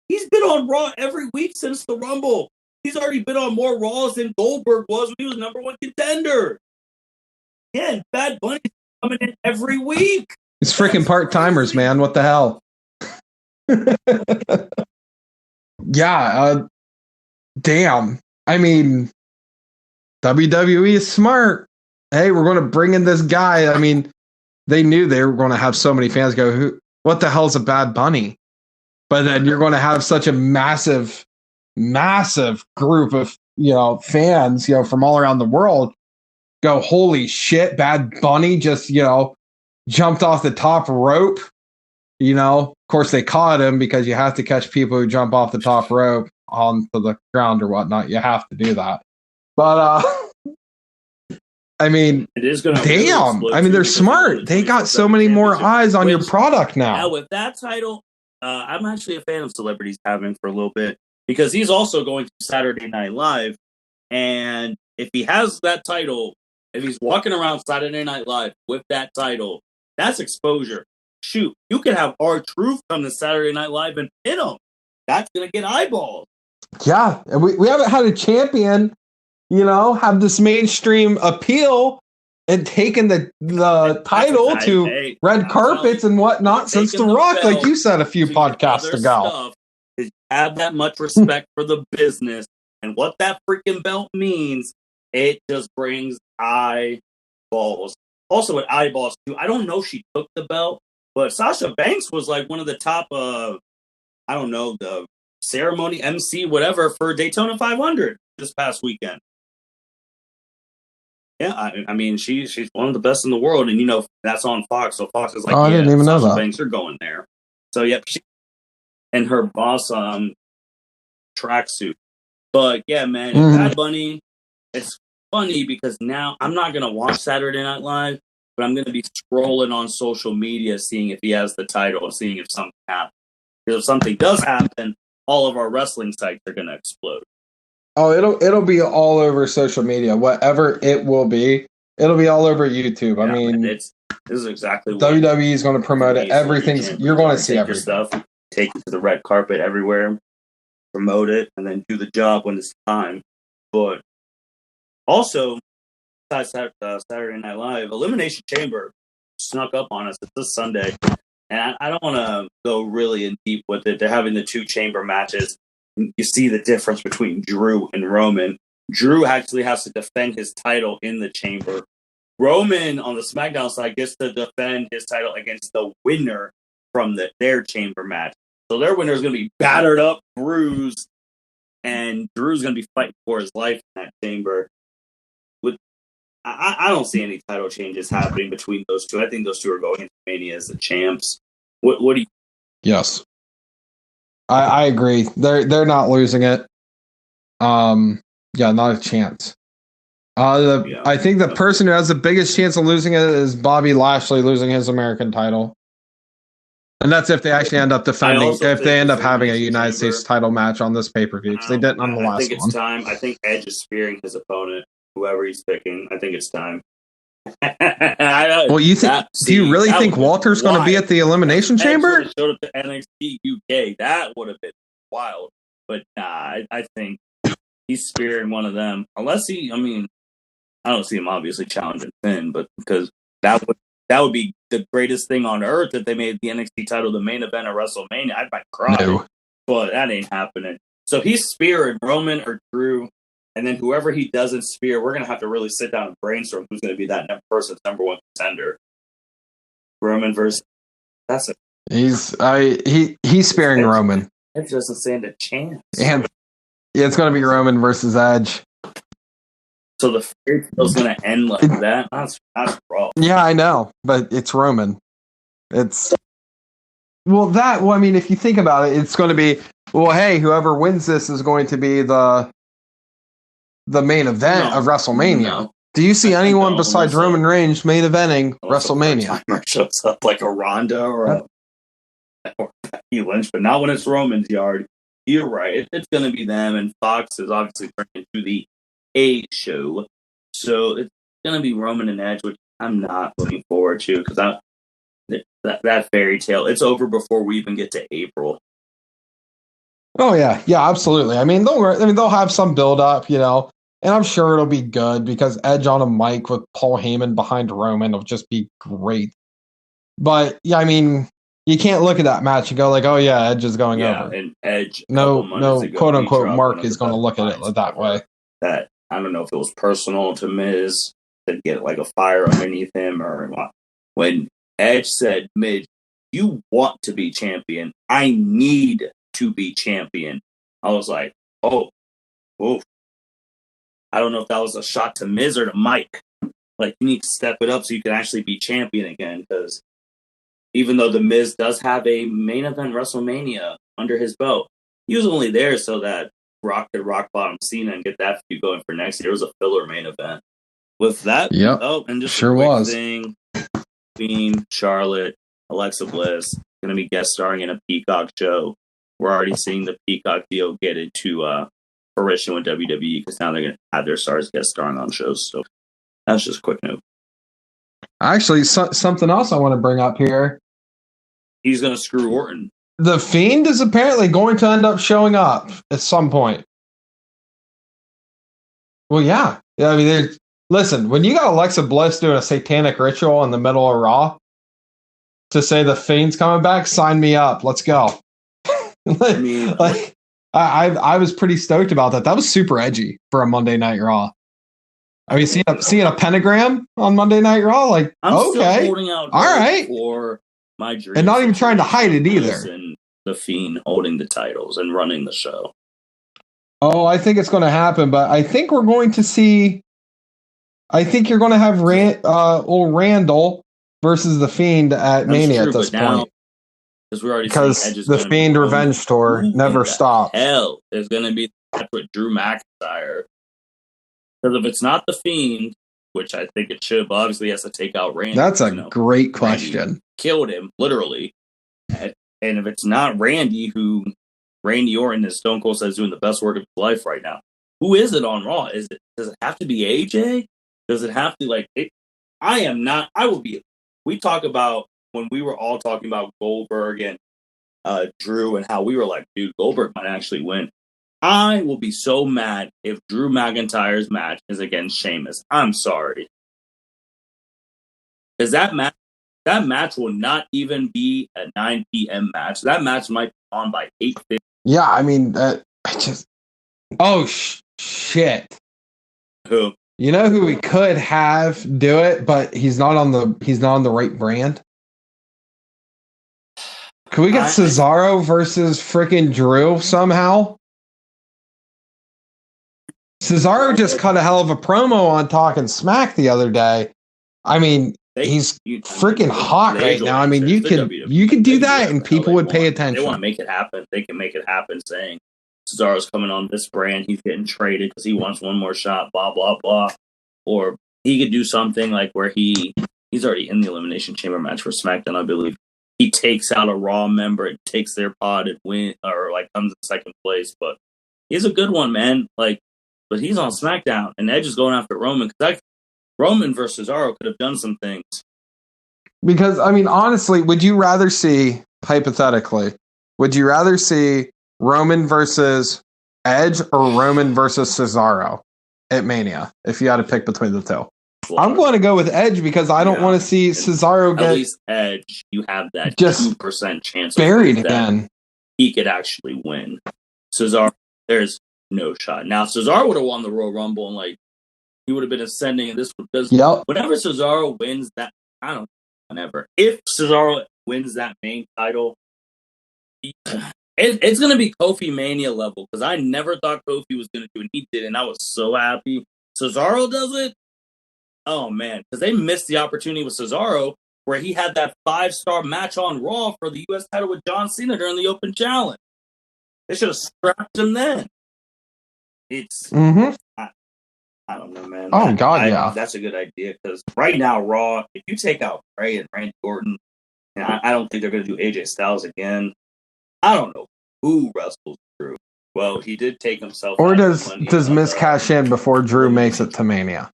he's been on Raw every week since the Rumble. He's already been on more Raws than Goldberg was when he was #1 contender. Yeah, and Bad Bunny's coming in every week. It's freaking part-timers, man. What the hell? Yeah, damn. I mean, WWE is smart. Hey, we're going to bring in this guy. I mean, they knew they were going to have so many fans go, what the hell's a Bad Bunny? But then you're going to have such a massive group of, fans, from all around the world go, holy shit, Bad Bunny just, jumped off the top rope. Of course they caught him because you have to catch people who jump off the top rope onto the ground or whatnot. You have to do that. But, I mean, it is gonna damn. Really I mean, they're smart. They got so many more eyes on your product now. Yeah, with that title, I'm actually a fan of Celebrities having for a little bit because he's also going to Saturday Night Live. And if he has that title, if he's walking around Saturday Night Live with that title, that's exposure. shoot, you can have R-Truth come to Saturday Night Live and pin him. That's going to get eyeballs. Yeah, and we haven't had a champion, have this mainstream appeal and taken the title to red carpets and whatnot since The Rock, like you said a few podcasts ago. Is have that much respect for the business and what that freaking belt means. It just brings eyeballs. Also with eyeballs too, I don't know if she took the belt, but Sasha Banks was like one of the top, the ceremony MC, whatever, for Daytona 500 this past weekend. Yeah, I mean, she's one of the best in the world, and that's on Fox. So Fox is like, I didn't even know Sasha that. Banks are going there. So yep, and her boss tracksuit. But yeah, man, Bad Bunny. It's funny because now I'm not gonna watch Saturday Night Live, but I'm gonna be scrolling on social media, seeing if he has the title, seeing if something happens. Because if something does happen, all of our wrestling sites are gonna explode. Oh, it'll be all over social media. Whatever it will be, it'll be all over YouTube. Yeah, I mean, this is exactly what WWE is going to promote it. Everything's you're going to see everything. Stuff, take it to the red carpet everywhere, promote it, and then do the job when it's time. But also, besides Saturday Night Live, Elimination Chamber snuck up on us. It's this Sunday, and I don't want to go really in deep with it. They're having the 2 chamber matches. You see the difference between Drew and Roman. Drew actually has to defend his title in the chamber. Roman, on the SmackDown side, gets to defend his title against the winner from their chamber match. So their winner is going to be battered up, bruised, and Drew's going to be fighting for his life in that chamber. I don't see any title changes happening between those two. I think those two are going into Mania as the champs. What do you? Yes. I agree. They're not losing it. Yeah, not a chance. I think the person who has the biggest chance of losing it is Bobby Lashley losing his American title, and that's if they actually end up defending. If they end up having a United States title match on this pay-per-view, because they didn't on the last one. I think it's time. I think Edge is spearing his opponent, whoever he's picking. I think it's time. Well, you think? Do you really think Walter's going to be at the Elimination Chamber? Showed up to NXT UK. That would have been wild. But I think he's spearing one of them. Unless I don't see him obviously challenging Finn, but because that would be the greatest thing on earth if they made the NXT title the main event of WrestleMania. I'd cry. No. But that ain't happening. So he's spearing Roman or Drew. And then whoever he doesn't spear, we're going to have to really sit down and brainstorm who's going to be that person's number one contender. Roman versus... He's spearing Roman. It doesn't stand a chance. And it's going to be Roman versus Edge. So the fairy tale's going to end like that? That's rough. Yeah, I know. But it's Roman. It's... Well, I mean, if you think about it, it's going to be... Well, hey, whoever wins this is going to be the main event of WrestleMania. No. Do you see anyone besides Roman Reigns main eventing WrestleMania? Shows up like a Ronda or Becky Lynch, but not when it's Roman's yard. You're right. It's going to be them, and Fox is obviously turning into the A show. So it's going to be Roman and Edge, which I'm not looking forward to because that fairy tale, it's over before we even get to April. Oh yeah, absolutely. I mean, they'll have some build up, and I'm sure it'll be good because Edge on a mic with Paul Heyman behind Roman will just be great. But yeah, I mean, you can't look at that match and go like, "Oh yeah, Edge is going over." And Edge, no, quote unquote, Mark is going to look at it that way. That I don't know if it was personal to Miz to get like a fire underneath him or what. When Edge said, "Miz, you want to be champion? I need to be champion." I was like, oh, I don't know if that was a shot to Miz or to Mike. Like, you need to step it up so you can actually be champion again. Because even though the Miz does have a main event WrestleMania under his belt, he was only there so that Rock could rock bottom Cena and get that feud going for next year. It was a filler main event. With that, and just sure a quick was. thing, Queen, Charlotte, Alexa Bliss going to be guest starring in a Peacock show. We're already seeing the Peacock deal get into fruition with WWE because now they're going to have their stars guest starring on shows. So that's just a quick note. Actually, something else I want to bring up here. he's going to screw Orton. The Fiend is apparently going to end up showing up at some point. Well, yeah. I mean, listen, when you got Alexa Bliss doing a satanic ritual in the middle of Raw to say the Fiend's coming back, sign me up. Let's go. I mean, I was pretty stoked about that. That was super edgy for a Monday Night Raw. I mean, seeing a pentagram on Monday Night Raw, like, I'm okay, still holding out all right, for my dream, and not even trying to hide it either. And the Fiend holding the titles and running the show. Oh, I think it's going to happen, but I think we're going to see. I think you're going to have old Randall versus the Fiend at Mania at this point. Because the Fiend Revenge Tour never stops. Hell, there's going to be with Drew McIntyre. Because if it's not the Fiend, which I think it should, but obviously he has to take out Randy. That's a great question. Randy killed him, literally. And if it's not Randy, who Randy Orton, as Stone Cold says, doing the best work of his life right now, who is it on Raw? Does it have to be AJ? Does it have to, I will be. We talk about when we were all talking about Goldberg and Drew and how we were like, dude, Goldberg might actually win. I will be so mad if Drew McIntyre's match is against Sheamus. I'm sorry. Because that match will not even be a 9 p.m. match. That match might be on by 8:50. Yeah, I mean, shit. Who? You know who we could have do it, but he's not on the right brand. Could we get Cesaro versus freaking Drew somehow? Cesaro just cut a hell of a promo on Talking Smack the other day. I mean, he's freaking hot right now. I mean, you could do that and people would pay attention. They want to make it happen. They can make it happen saying Cesaro's coming on this brand. He's getting traded because he wants one more shot, blah, blah, blah. Or he could do something like where he's already in the Elimination Chamber match for SmackDown, I believe. He takes out a Raw member and takes their pod and win, or like comes in second place. But he's a good one, man. But he's on SmackDown, and Edge is going after Roman. Because Roman versus Cesaro could have done some things. Because, I mean, honestly, would you rather see, hypothetically, Roman versus Edge or Roman versus Cesaro at Mania, if you had to pick between the two? I'm going to go with Edge because I don't want to see Cesaro get... At least Edge, you have that just 2% chance buried again. He could actually win. Cesaro, there's no shot. Now, Cesaro would have won the Royal Rumble and he would have been ascending in this because whenever Cesaro wins that, if Cesaro wins that main title, it's going to be Kofi Mania level because I never thought Kofi was going to do it. He did, and I was so happy. Cesaro does it. Oh man, because they missed the opportunity with Cesaro where he had that 5-star match on Raw for the U.S. title with John Cena during the Open Challenge. They should have scrapped him then. It's I don't know, man. Oh God, yeah, that's a good idea because right now Raw, if you take out Bray and Randy Orton, and I don't think they're going to do AJ Styles again. I don't know who wrestles Drew. Well, he did take himself. Or does Miz cash in before Drew makes it to Mania?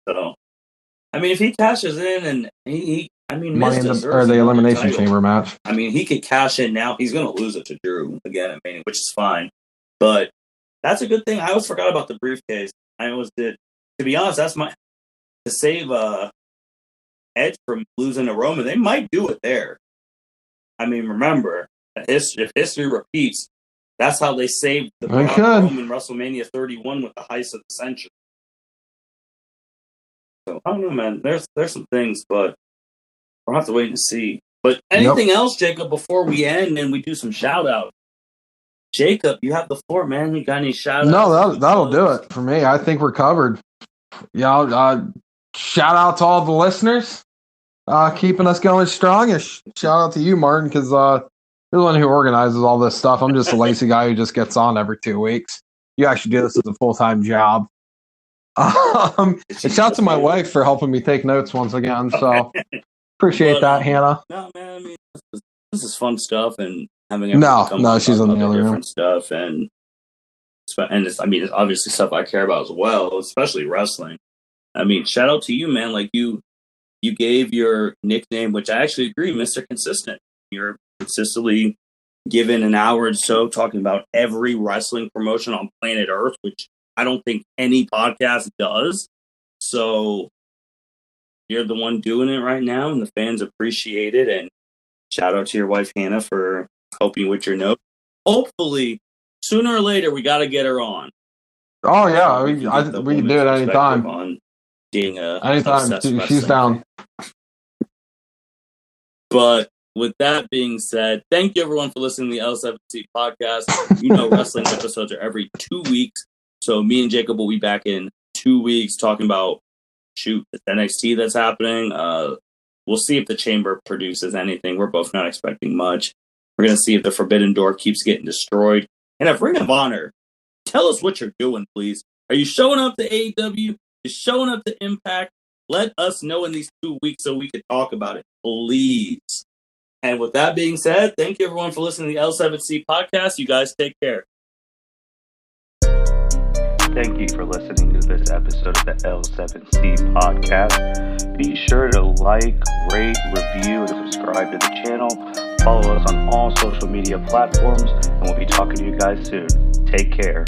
So, I mean, if he cashes in and he Money in the Elimination Chamber match. I mean, he could cash in now. He's going to lose it to Drew again at Mania, which is fine. But that's a good thing. I always forgot about the briefcase. I always did. To be honest, that's to save Edge from losing to Roman. They might do it there. I mean, remember, if history repeats, that's how they saved the Roman WrestleMania 31 with the heist of the century. So I don't know, man. There's some things, but we'll have to wait and see. But anything else, Jacob, before we end and we do some shout outs? Jacob, you have the floor, man. You got any shout outs? No, that'll do it for me. I think we're covered. Yeah, shout out to all the listeners, keeping us going strong. And shout out to you, Martin, because you're the one who organizes all this stuff. I'm just a lazy guy who just gets on every 2 weeks. You actually do this as a full-time job. And shout out to my wife for helping me take notes once again. So appreciate that, Hannah. No, man. I mean, this is fun stuff, and having she's on the other room. Stuff, and it's, I mean, it's obviously stuff I care about as well, especially wrestling. I mean, shout out to you, man. Like you you gave your nickname, which I actually agree, Mr. Consistent. You're consistently given an hour or so talking about every wrestling promotion on planet Earth, which I don't think any podcast does. So you're the one doing it right now, and the fans appreciate it. And shout out to your wife, Hannah, for helping with your note. Hopefully, sooner or later, we got to get her on. Oh, yeah. We can do it anytime. On being anytime. She's down. But with that being said, thank you, everyone, for listening to the L7C podcast. You know, wrestling episodes are every 2 weeks. So me and Jacob will be back in 2 weeks talking about, the NXT that's happening. We'll see if the Chamber produces anything. We're both not expecting much. We're going to see if the Forbidden Door keeps getting destroyed. And if Ring of Honor, tell us what you're doing, please. Are you showing up to AEW? You're showing up to Impact? Let us know in these 2 weeks so we can talk about it, please. And with that being said, thank you, everyone, for listening to the L7C podcast. You guys take care. Thank you for listening to this episode of the L7C podcast. Be sure to like, rate, review, and subscribe to the channel. Follow us on all social media platforms, and we'll be talking to you guys soon. Take care.